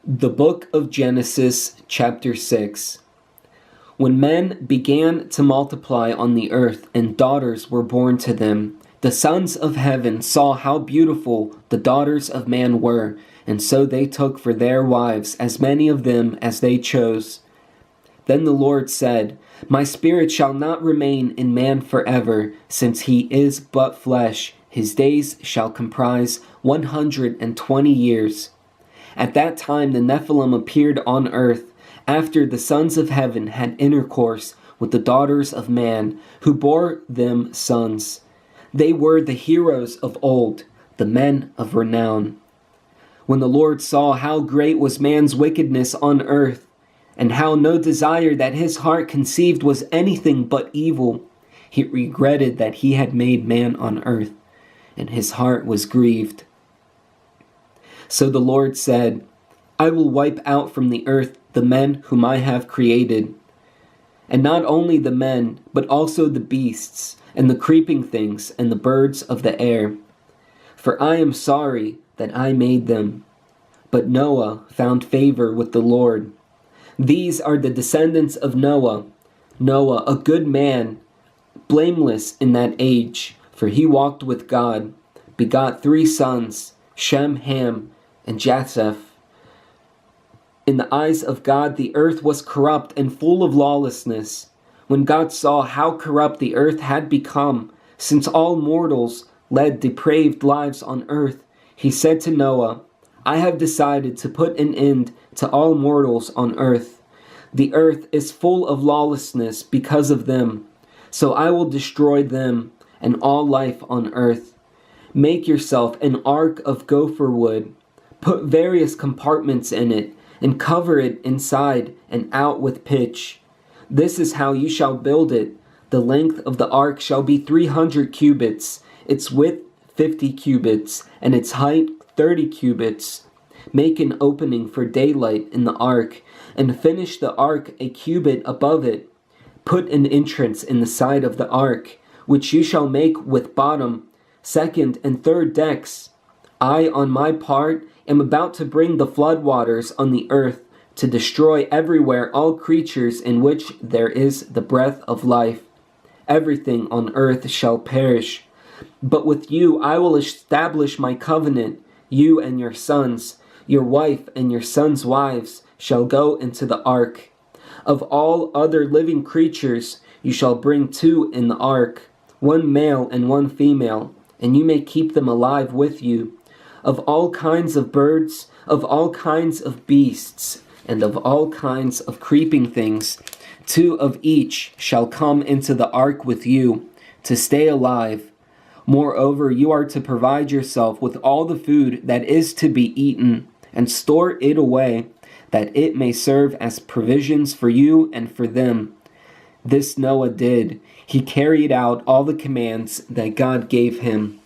The book of Genesis, chapter 6. When men began to multiply on the earth and daughters were born to them, the sons of heaven saw how beautiful the daughters of man were, and so they took for their wives as many of them as they chose. Then the Lord said, "My spirit shall not remain in man forever, since he is but flesh. His days shall comprise 120 years. At that time the Nephilim appeared on earth, after the sons of heaven had intercourse with the daughters of man, who bore them sons. They were the heroes of old, the men of renown. When the Lord saw how great was man's wickedness on earth, and how no desire that his heart conceived was anything but evil, he regretted that he had made man on earth, and his heart was grieved. So the Lord said, I will wipe out from the earth the men whom I have created, and not only the men, but also the beasts, and the creeping things, and the birds of the air. For I am sorry that I made them. But Noah found favor with the Lord. These are the descendants of Noah. Noah, a good man, blameless in that age, for he walked with God, begot 3 sons, Shem, Ham, and Japheth. In the eyes of God, the earth was corrupt and full of lawlessness. When God saw how corrupt the earth had become, since all mortals led depraved lives on earth, he said to Noah, I have decided to put an end to all mortals on earth. The earth is full of lawlessness because of them, so I will destroy them and all life on earth. Make yourself an ark of gopher wood. Put various compartments in it, and cover it inside and out with pitch. This is how you shall build it. The length of the ark shall be 300 cubits, its width 50 cubits, and its height 30 cubits. Make an opening for daylight in the ark, and finish the ark a cubit above it. Put an entrance in the side of the ark, which you shall make with bottom, second, and third decks. I, on my part, am about to bring the floodwaters on the earth to destroy everywhere all creatures in which there is the breath of life. Everything on earth shall perish. But with you I will establish my covenant. You and your sons, your wife and your sons' wives shall go into the ark. Of all other living creatures you shall bring 2 in the ark, 1 male and 1 female, and you may keep them alive with you. Of all kinds of birds, of all kinds of beasts, and of all kinds of creeping things, 2 of each shall come into the ark with you, to stay alive. Moreover, you are to provide yourself with all the food that is to be eaten, and store it away, that it may serve as provisions for you and for them. This Noah did. He carried out all the commands that God gave him.